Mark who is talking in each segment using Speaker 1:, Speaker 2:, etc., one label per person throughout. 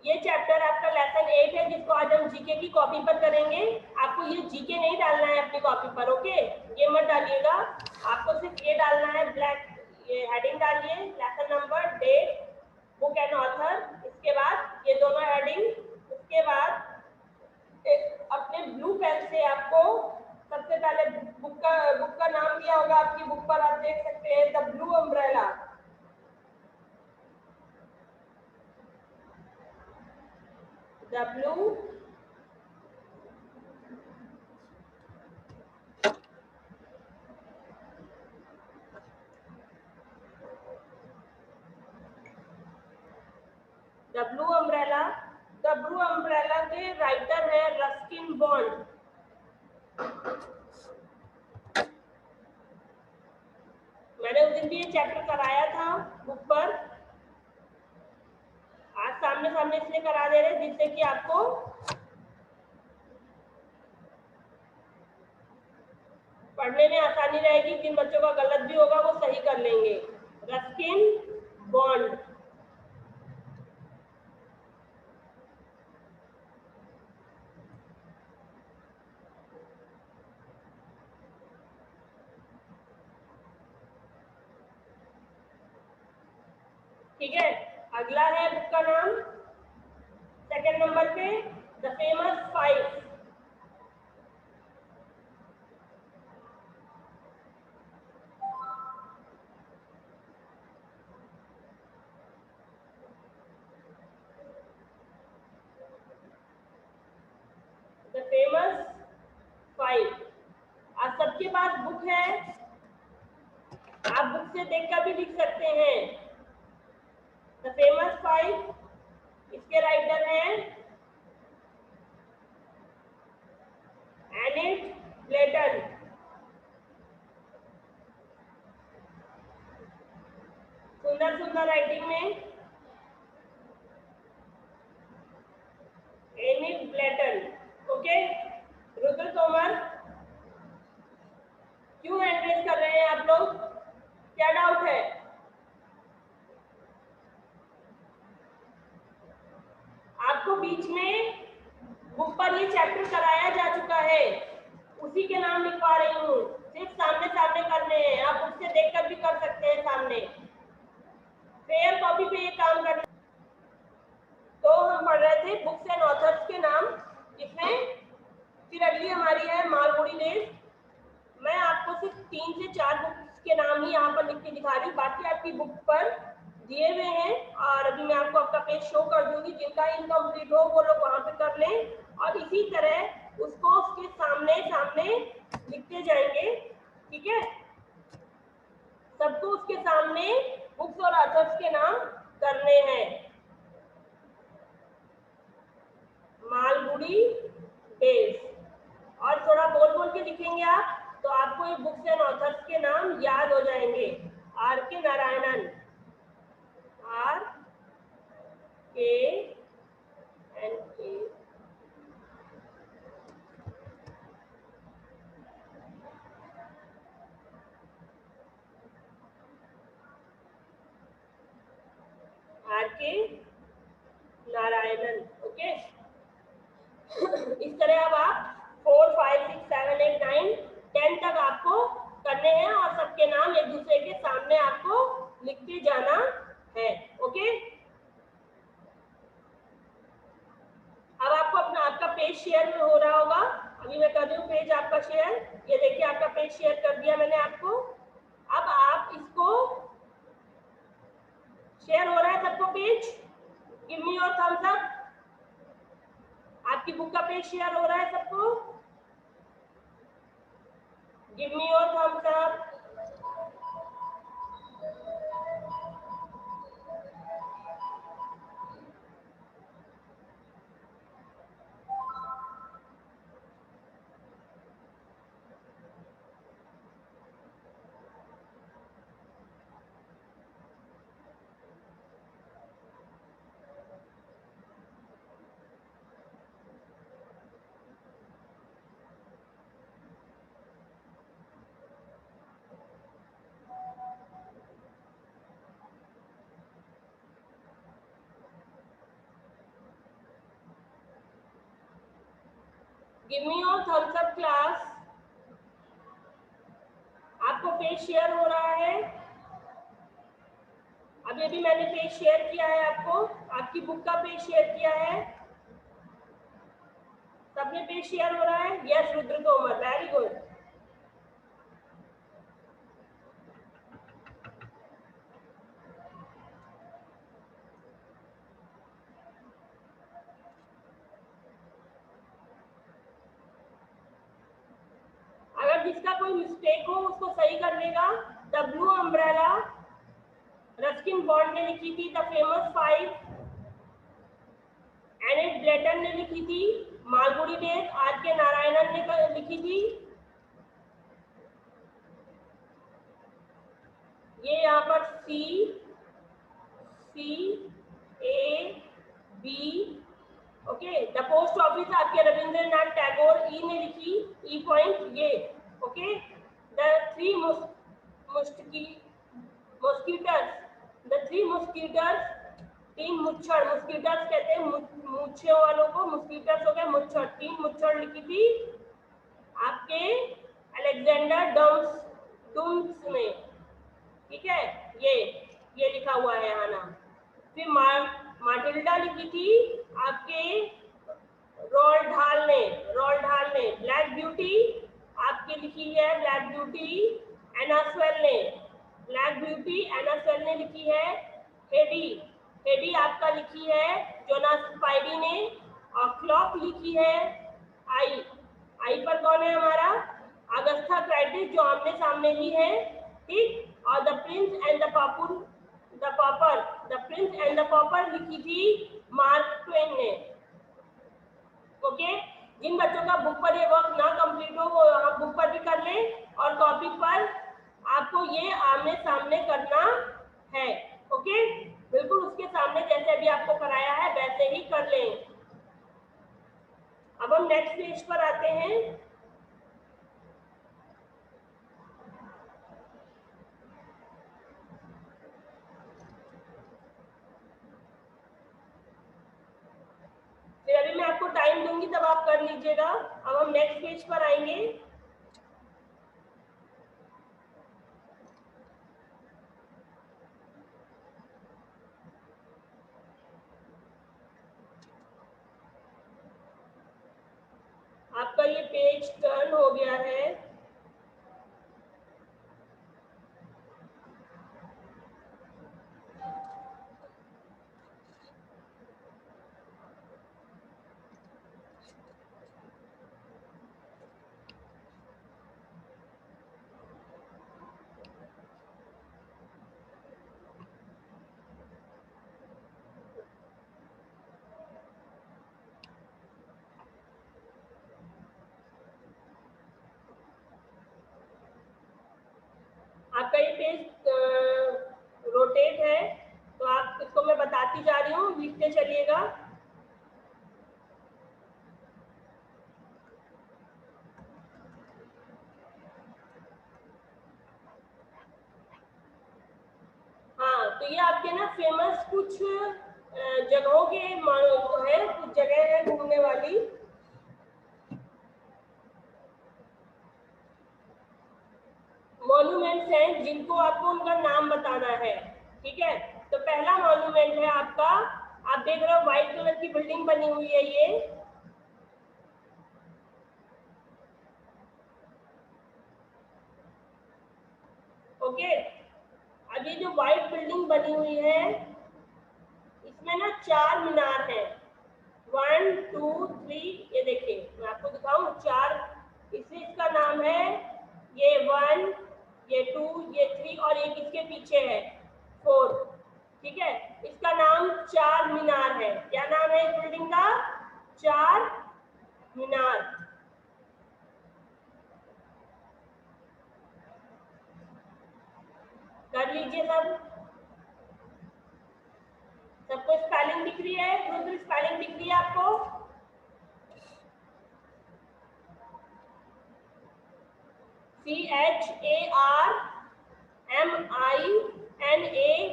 Speaker 1: ये चैप्टर आपका लेसन 8 है, जिसको आज हम जीके की कॉपी पर करेंगे। आपको ये जीके नहीं डालना है अपनी कॉपी पर, ओके, ये मत डालिएगा, आपको सिर्फ ये डालना है, ब्लैक ये हेडिंग डालिए, lesson number, date, book and author, इसके बाद ये दोनों हेडिंग, उसके बाद अपने ब्लू पेन से आपको सबसे पहले बुक का नाम दिया होगा आपकी बुक पर, आप देख सकते हैं, the blue umbrella. The blue umbrella. The blue umbrella के राइटर है रस्किन बॉन्ड। मैंने उस दिन भी ये चैप्टर कराया था बुक पर, आज सामने सामने इसलिए करा दे रहे जिससे कि आपको पढ़ने में आसानी रहेगी, जिन बच्चों का गलत भी होगा वो सही कर लेंगे। Ruskin bond. ठीक है, अगला है बुक का नाम सेकंड नंबर पे, the famous five. The famous five. आप सबके पास बुक है, आप बुक से देखकर भी लिख सकते हैं। द फेमस फाइव, इसके राइटर हैं एनिट ब्लेटन। सुंदर सुंदर राइटिंग में एनिट ब्लेटन, ओके। रुद्र तोमर, क्यों हैंड रेज कर रहे हैं आप लोग, क्या डाउट है? आपको बीच में बुक पर ये चैप्टर कराया जा चुका है, उसी के नाम लिखवा रही हूँ, सिर्फ सामने सामने करने हैं, आप बुक से देखकर भी कर सकते हैं सामने, फेयर कॉपी पे ये काम करना। तो हम पढ़ रहे थे बुक्स एंड ऑथर्स के नाम, इसमें फिर अगली हमारी है मालगुडी डेज। मैं आपको सिर्फ 3 से 4 बुक्स के नाम ही यहाँ पर लिख के दिखा रही हूँ, बाकी आपकी बुक पर दिए हुए हैं, और अभी मैं आपको आपका पेज शो कर दूंगी, जिनका इनकम्प्लीट हो वो लोग वहां पे कर लें, और इसी तरह उसको उसके सामने सामने लिखते जाएंगे, ठीक है। सबको उसके सामने बुक्स और ऑथर्स के नाम करने हैं। मालगुडी डेज, और थोड़ा बोल बोल के लिखेंगे आप, तो आपको ये बुक्स एंड ऑथर्स के नाम याद हो जाएंगे। आर के नारायणन, आर के एन ए, आर के नारायणन, ओके। इस तरह अब आप 4, 5, 6, 7, 8, 9, 10 तक आपको करने हैं, और सबके नाम एक दूसरे के सामने आपको लिखते जाना है, ओके। अब आपको अपना आपका पेज शेयर हो रहा होगा, अभी मैं कर रही हूँ पेज आपका शेयर, ये देखिए आपका पेज शेयर कर दिया मैंने आपको। अब आप इसको, शेयर हो रहा है सबको page, give me your thumbs up. आपकी बुक का पेज शेयर हो रहा है सबको, give me your thumbs up. Give me your thumbs up class. आपको पेज शेयर हो रहा है? अभी अभी मैंने पेज शेयर किया है आपको, आपकी बुक का पेज शेयर किया है। सबने पेज शेयर हो रहा है? Yes Rudra Tomar, very good. अगर जिसका कोई मिस्टेक हो उसको सही कर लेगा। The blue umbrella Ruskin bond ने लिखी थी। द फेमस फाइव एनेट ब्लेटन ने लिखी थी। मालगुडी डेज आर के नारायणन ने लिखी थी। ये यहाँ पर C A B, okay. The post office आपके रविंद्रनाथ टैगोर ई ने लिखी, ई पॉइंट ये, okay. The three musketeers, the three musketeers, तीन मुच्छर, मॉस्किटर्स कहते हैं मूछे वालों को, मॉस्किटर्स हो गए मुच्छर, तीन मुच्छर लिखी थी आपके अलेक्जेंडर डम्स ने, ठीक है। ये लिखा हुआ है यहाँ नाम। फिर माटिल्डा लिखी थी आपके रोल्ड हाल ने। ब्लैक ब्यूटी आपके लिखी है, ब्लैक ब्यूटी एना स्वेल ने लिखी है। हेडी आपका लिखी है जोनास स्पाइडी ने। और क्लॉक लिखी है आई पर कौन है हमारा? अगस्था क्राइसिस, जो आमने सामने ही है, ठीक। और the prince and the pauper लिखी थी मार्क ट्वेन ने, ओके। जिन बच्चों का बुक पर ये वर्क ना कंप्लीट हो वो आप बुक पर भी कर लें, और टॉपिक पर आपको ये आमने सामने करना है, ओके। बिल्कुल उसके सामने जैसे अभी आपको कराया है वैसे ही कर लें। अब हम नेक्स्ट पेज पर आते हैं। फिर अभी मैं आपको टाइम दूंगी तब आप कर लीजिएगा। अब हम नेक्स्ट पेज पर आएंगे। आपका ये पेज टर्न हो गया है। आपका ये पेज रोटेट है, तो आप इसको मैं बताती जा रही हूँ, लिखते चलिएगा। हाँ, तो ये आपके ना फेमस कुछ जगहों के है, कुछ जगह है घूमने वाली। मॉन्यूमेंट्स हैं जिनको आपको उनका नाम बताना है, ठीक है। तो पहला मॉन्यूमेंट है आपका, आप देख रहे हो व्हाइट कलर की बिल्डिंग बनी हुई है ये, ओके। अब ये जो व्हाइट बिल्डिंग बनी हुई है इसमें ना 4 मीनार हैं, 1 2 3। ये देखिए मैं आपको दिखाऊं, 4, इसलिए इसका नाम है ये 1, ये 2, ये 3 और एक इसके पीछे है 4, ठीक है। इसका नाम 4 मीनार है। क्या नाम है इस बिल्डिंग का? 4 मीनार। कर लीजिए सबको स्पेलिंग दिख रही है? रुद्र स्पेलिंग दिख रही है आपको?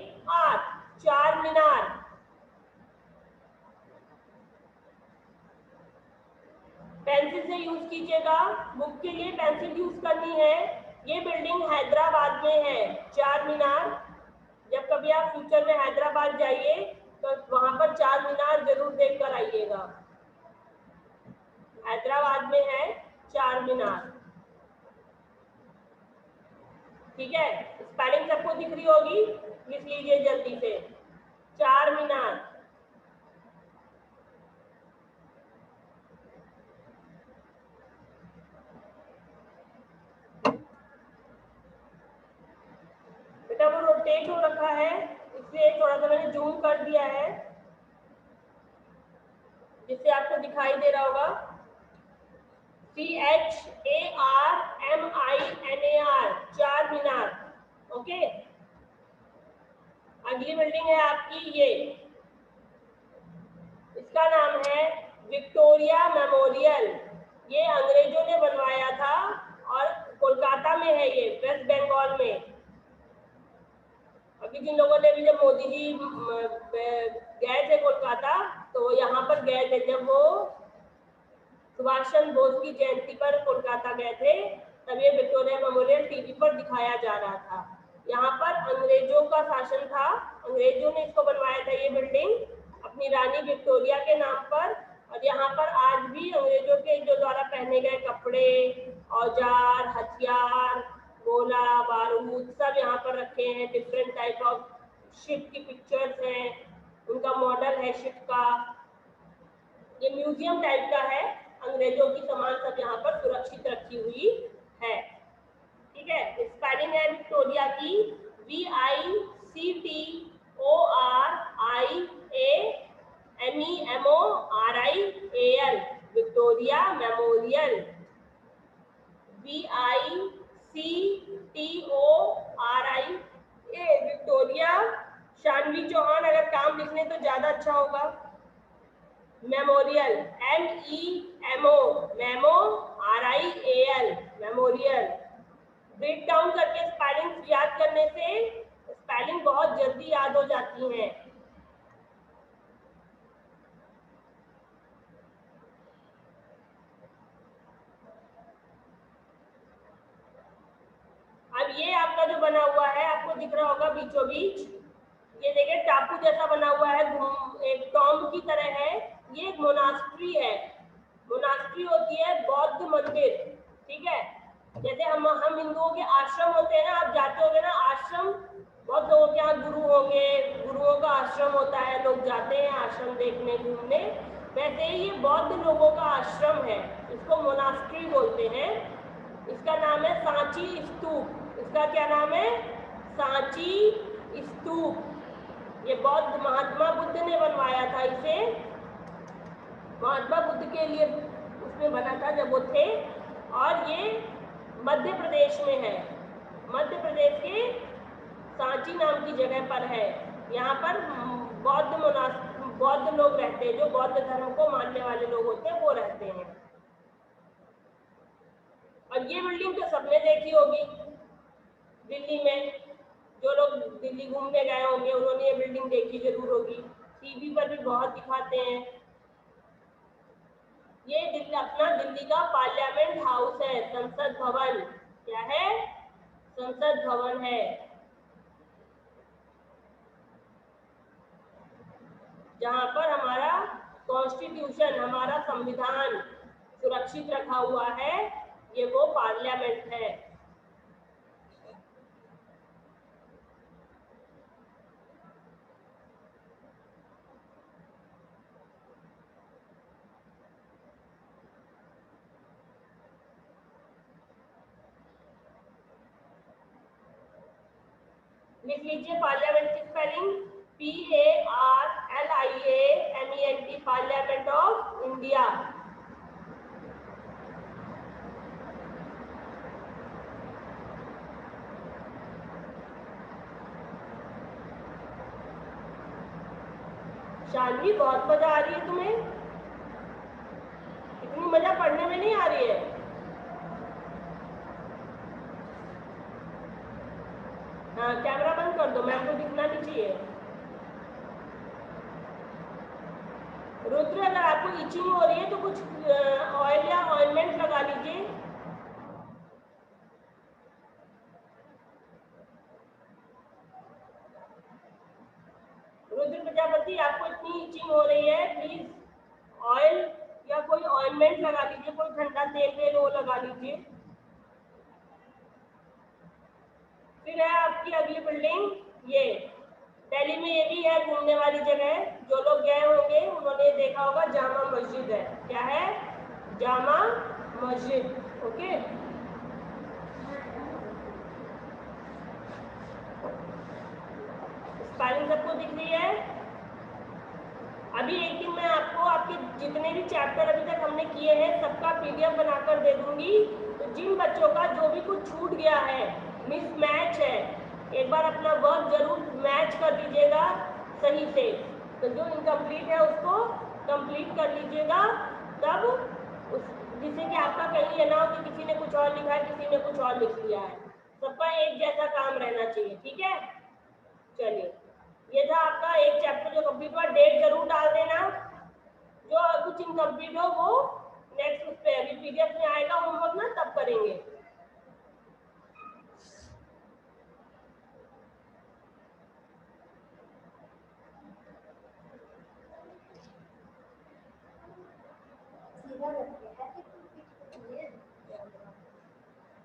Speaker 1: CHARMINAR, 4 मीनार। पेंसिल से यूज कीजिएगा, बुक के लिए पेंसिल यूज करनी है। ये बिल्डिंग हैदराबाद में है, चार मीनार। जब कभी आप फ्यूचर में हैदराबाद जाइए तो वहां पर चार मीनार जरूर देख कर आइएगा। हैदराबाद में है चार मीनार, ठीक है। स्पेलिंग सबको दिख रही होगी, लिख लीजिए जल्दी से, चार मीनार। बेटा वो रोटेट हो रखा है, इसलिए थोड़ा सा मैंने जूम कर दिया है, जिससे आपको दिखाई दे रहा होगा। CHARMINAR, चार मीनार। ओके, अगली बिल्डिंग है आपकी ये, इसका नाम है विक्टोरिया मेमोरियल। ये अंग्रेजों ने बनवाया था और कोलकाता में है ये, वेस्ट बंगाल में। अभी जिन लोगों ने भी, जब मोदी जी गए थे कोलकाता तो यहाँ पर गए थे, जब वो सुभाष चंद्र बोस की जयंती पर कोलकाता गए थे, तब ये विक्टोरिया मेमोरियल टीवी पर दिखाया जा रहा था। यहाँ पर अंग्रेजों का शासन था, अंग्रेजों ने इसको बनवाया था ये बिल्डिंग अपनी रानी विक्टोरिया के नाम पर। और यहाँ पर आज भी अंग्रेजों के जो द्वारा पहने गए कपड़े, औजार, हथियार, गोला बारूद सब यहाँ पर रखे हैं। डिफरेंट टाइप ऑफ शिप की पिक्चर्स हैं, उनका मॉडल है शिप का। ये म्यूजियम टाइप का है, अंग्रेजों की सामान सब यहाँ पर सुरक्षित रखी हुई है, ठीक है। स्पेलिंग है विक्टोरिया की VICTORIAMEMORIAL, Victoria memorial. VICTORIA, Victoria. Shanvi Chauhan, अगर काम लिखने तो ज्यादा अच्छा होगा। Memorial, MEMO, memo, RIAL, memorial. Break down करके स्पेलिंग याद करने से स्पेलिंग बहुत जल्दी याद हो जाती हैं। अब ये आपका जो बना हुआ है, आपको दिख रहा होगा बीचों बीच, ये देखिए टापू जैसा बना हुआ है, एक टॉम्ब की तरह है। ये एक मोनास्ट्री है, मोनास्ट्री होती है बौद्ध मंदिर, ठीक है। जैसे हम हिंदुओं के आश्रम होते हैं ना, आप जाते होंगे ना आश्रम, बहुत लोगों के यहाँ गुरु होंगे, गुरुओं का आश्रम होता है, लोग जाते हैं आश्रम देखने घूमने। वैसे ही ये बौद्ध लोगों का आश्रम है, इसको मोनास्ट्री बोलते हैं। इसका नाम है सांची स्तूप। इसका क्या नाम है? सांची स्तूप। ये बौद्ध महात्मा बुद्ध ने बनवाया था इसे, महात्मा बुद्ध के लिए उसमें बना था जब वो थे। और ये मध्य प्रदेश में है, मध्य प्रदेश के सांची नाम की जगह पर है। यहाँ पर बौद्ध लोग रहते हैं, जो बौद्ध धर्म को मानने वाले लोग होते हैं वो रहते हैं। और ये बिल्डिंग तो सबने देखी होगी दिल्ली में, जो लोग दिल्ली घूमने गए होंगे उन्होंने ये बिल्डिंग देखी जरूर होगी, टीवी पर भी बहुत दिखाते हैं। ये अपना दिल्ली का पार्लियामेंट हाउस है, संसद भवन। क्या है? संसद भवन है, जहां पर हमारा कॉन्स्टिट्यूशन, हमारा संविधान सुरक्षित रखा हुआ है। ये वो पार्लियामेंट है। लिख लीजिए पार्लियामेंट की spelling PARLIAMENT, parliament of India. Shanvi, बहुत मजा आ रही है तुम्हें? इतनी मजा पढ़ने में नहीं आ रही है? हाँ, कैमरा बंद कर दो, मैम को दिखना नहीं चाहिए। रुद्र, अगर आपको इचिंग हो रही है तो कुछ ऑयल या ऑइंटमेंट लगा लीजिए। रुद्र प्रजापति, आपको इतनी इचिंग हो रही है, प्लीज ऑयल या कोई ऑइंटमेंट लगा लीजिए, कोई ठंडा तेल वो लगा लीजिए। फिर है आपकी अगली बिल्डिंग, ये दिल्ली में ये भी है घूमने वाली जगह, जो लोग गए होंगे उन्होंने देखा होगा, जामा मस्जिद है। क्या है? जामा मस्जिद। ओके, स्पेलिंग सबको दिख रही है? अभी एक दिन मैं आपको आपके जितने भी चैप्टर अभी तक हमने किए हैं सबका पीडीएफ बनाकर दे दूंगी। तो जिन बच्चों का जो भी कुछ छूट गया है, मिसमैच है, एक बार अपना वर्क जरूर मैच कर दीजिएगा सही से। तो जो इनकम्प्लीट है उसको कंप्लीट कर लीजिएगा, तब उस जिससे कि आपका कहीं ये ना हो कि किसी ने कुछ और लिखा है, किसी ने कुछ और लिख लिया है। सबका एक जैसा काम रहना चाहिए, ठीक है? चलिए, ये था आपका एक चैप्टर जो कंप्लीट हुआ। डेट जरूर डाल देना, जो कुछ इनकम्प्लीट हो वो नेक्स्ट उस पे अभी पीडीएफ में आएगा होमवर्क ना, तब करेंगे।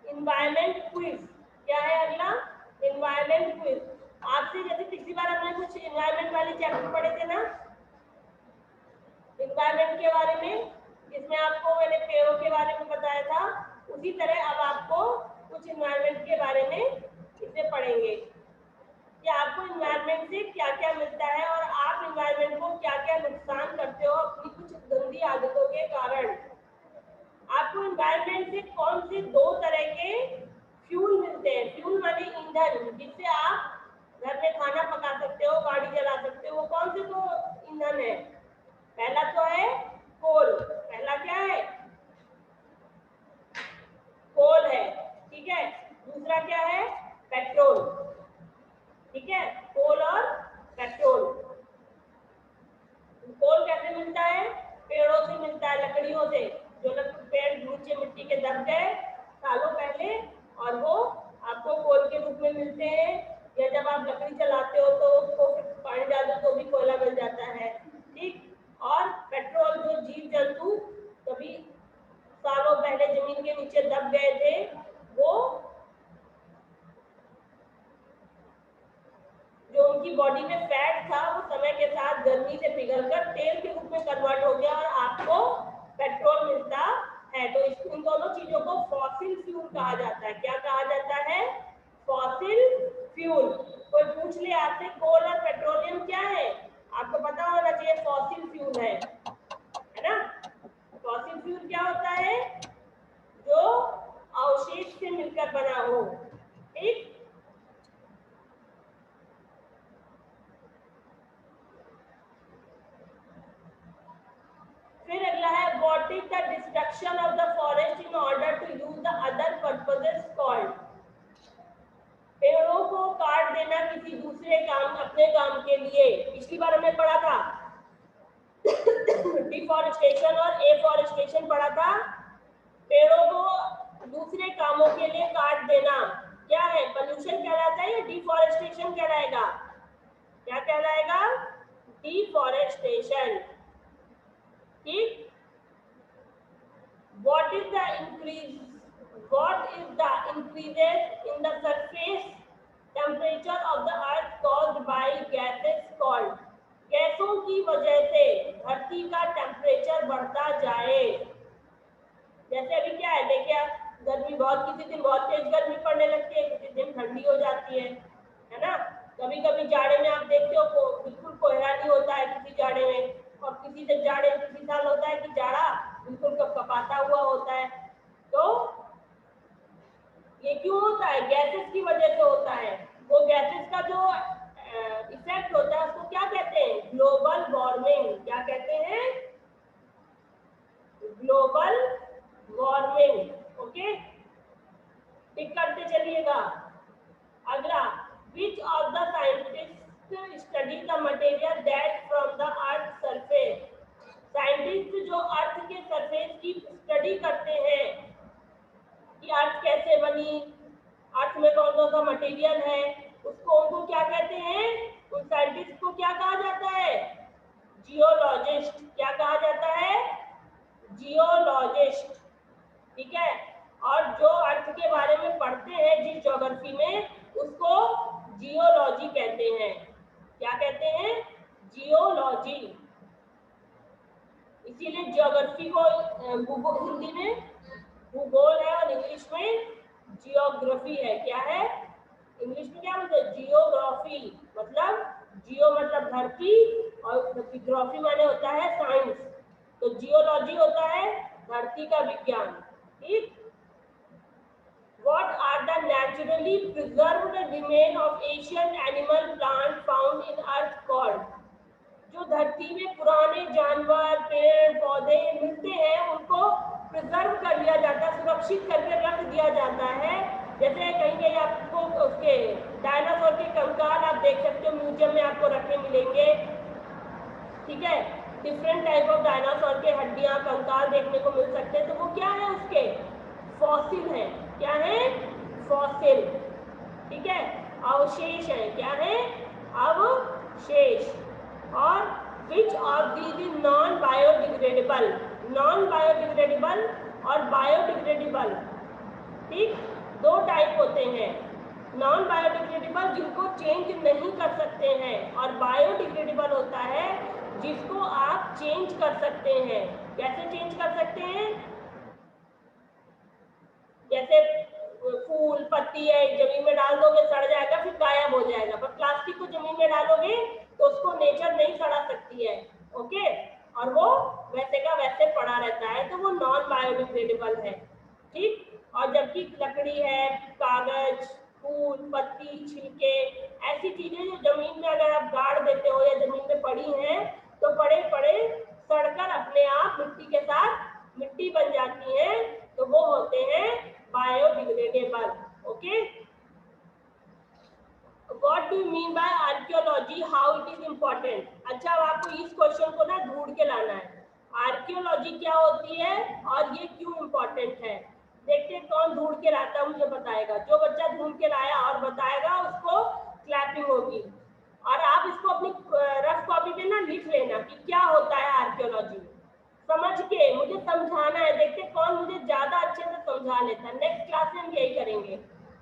Speaker 1: इन्वायरमेंट क्विज क्या है अगला? Environment quiz. आपसे जैसे पिछली बार हमने कुछ इन्वायरमेंट वाले चैप्टर पढ़े थे ना, इन्वायरमेंट के बारे में, जिसमें आपको मैंने पेड़ों के बारे में बताया था, उसी तरह अब आपको कुछ इन्वायरमेंट के बारे में इसमें पढ़ेंगे कि आपको इन्वायरमेंट से क्या क्या मिलता है और आप इन्वायरमेंट को क्या क्या नुकसान करते हो अपनी कुछ गंदी आदतों के कारण। आपको इन्वायरमेंट से कौन से दो तरह के फ्यूल मिलते हैं? फ्यूल माने ईंधन, जिससे आप घर में खाना पका सकते हो, गाड़ी चला सकते हो। वो कौन से दो ईंधन है? पहला तो है कोल। पहला क्या है? कोल है, ठीक है। दूसरा क्या है? पेट्रोल, ठीक है। कोल और पेट्रोल। कोल कैसे मिलता है? पेड़ों से मिलता है, लकड़ियों से। जो पेड़ नीचे मिट्टी के दब गए सालों पहले, और वो आपको कोल के रूप में मिलते हैं, या जब आप लकड़ी जलाते हो तो उसको पानी डाल दो तो भी कोयला मिल जाता है, ठीक। और पेट्रोल, जो जीव जंतु कभी सालों पहले जमीन के नीचे दब गए थे, वो जो उनकी बॉडी में फैट था वो समय के साथ गर्मी से पिघलकर तेल के रूप में कन्वर्ट हो गया और आपको पेट्रोल मिलता है। तो इन दोनों चीजों को फॉसिल फ्यूल कहा जाता है। क्या कहा जाता है? Fossil fuel. कोई पूछ ले आपसे कोल और पेट्रोलियम क्या है, आपको पता होना चाहिए फॉसिल फ्यूल है ना। फॉसिल फ्यूल क्या होता है? जो अवशेष से मिलकर बना हो, ठीक। फिर अगला है what is the destruction of the forest in order to use the other purposes called. पेड़ों को काट देना किसी दूसरे काम, अपने काम के लिए। पिछली बार हमने पढ़ा था डिफॉरेस्टेशन और एफॉरेस्टेशन पढ़ा था। पेड़ों को दूसरे कामों के लिए काट देना क्या है? पोल्यूशन कहलाता है या डिफॉरेस्टेशन कहलाएगा? क्या कहलाएगा? डिफॉरेस्टेशन, ठीक। What is the increases in the surface temperature of the earth caused by gases called? गैसों की वजह से धरती का टेम्परेचर बढ़ता जाए। जैसे अभी क्या है, देखिए आप, गर्मी बहुत, किसी दिन बहुत तेज गर्मी पड़ने लगती है, किसी दिन ठंडी हो जाती है ना। कभी कभी जाड़े में आप देखते हो बिल्कुल कोहरा नहीं होता है किसी जाड़े में, और किसी से जाड़े किसी साल होता है कि जाड़ा बिल्कुल कपाता हुआ होता है। तो ये क्यों होता है? गैसेस की वजह से होता है। वो गैसेस का जो इफेक्ट होता है उसको क्या कहते हैं? Global warming. क्या कहते हैं? Global warming. ओके, टिक करते चलिएगा। अगला, which of the scientists study the material that from the earth surface? Money, अर्थ में कौन कौन सा मटेरियल है, उसको उनको क्या कहते हैं, उन साइंटिस्ट को क्या कहा जाता है, जियोलॉजिस्ट। क्या कहा जाता है, जियोलॉजिस्ट। ठीक है, और जो अर्थ के बारे में पढ़ते हैं जिस ज्योग्राफी में, उसको जियोलॉजी कहते हैं। क्या कहते हैं, जियोलॉजी। इसीलिए ज्योग्राफी को हिंदी में भूगोल है और इंग्लिश में जियोग्राफी है। क्या है, इंग्लिश में क्या बोलते हैं, जियोग्राफी। मतलब जियो मतलब धरती और ग्राफी माने होता है साइंस, तो जियोलॉजी होता है धरती का विज्ञान। ठीक। What are the naturally preserved remains of ancient animal plant found in earth called? जो धरती में पुराने जानवर पेड़ पौधे मिलते हैं उनको प्रिजर्व कर लिया जाता है, सुरक्षित करके रख दिया जाता है। जैसे कहीं कहीं आपको उसके डायनासोर के कंकाल आप देख सकते हो, म्यूजियम में आपको रखे मिलेंगे। ठीक है, डिफरेंट टाइप ऑफ डायनासोर के हड्डियां कंकाल देखने को मिल सकते हैं, तो वो क्या है, उसके फॉसिल है। क्या है, फॉसिल। ठीक है, अवशेष है। क्या है, अवशेष। और which of these is non biodegradable, non biodegradable और बायोडिग्रेडेबल। ठीक, दो टाइप होते हैं, नॉन बायोडिग्रेडेबल जिनको चेंज नहीं कर सकते हैं, और बायोडिग्रेडेबल होता है जिसको आप चेंज कर सकते हैं। कैसे चेंज कर सकते हैं, जैसे फूल पत्ती है, जमीन में डाल दोगे सड़ जाएगा, फिर गायब हो जाएगा, पर प्लास्टिक को जमीन में डालोगे तो उसको नेचर नहीं सड़ा सकती है। ओके, और वो वैसे का वैसे पड़ा रहता है, तो वो नॉन बायोडिग्रेडेबल है। ठीक, और जबकि लकड़ी है, कागज, फूल पत्ती छिलके, ऐसी चीजें जो जमीन में अगर आप गाड़ देते हो या जमीन में पड़ी हैं तो पड़े पड़े सड़कर अपने आप मिट्टी के साथ मिट्टी बन जाती हैं, तो वो होते हैं biodegradable. Okay, what do you mean by archaeology, how it is important. अच्छा, अब आपको इस क्वेश्चन को ना ढूंढ के लाना है, आर्कियोलॉजी क्या होती है और ये क्यों इम्पोर्टेंट है। देखते हैं कौन ढूंढ के लाता है, मुझे बताएगा। जो बच्चा ढूंढ के लाया और बताएगा उसको क्लैपिंग होगी। और आप इसको अपनी रफ कॉपी पे ना लिख लेना कि क्या होता है आर्कियोलॉजी, समझ के मुझे समझाना है। देखते कौन मुझे ज्यादा अच्छे से समझा लेता है। नेक्स्ट क्लास में हम यही करेंगे,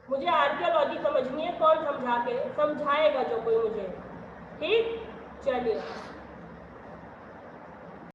Speaker 1: मुझे आर्कियोलॉजी समझनी है, कौन समझाएगा जो कोई मुझे। ठीक, चलिए।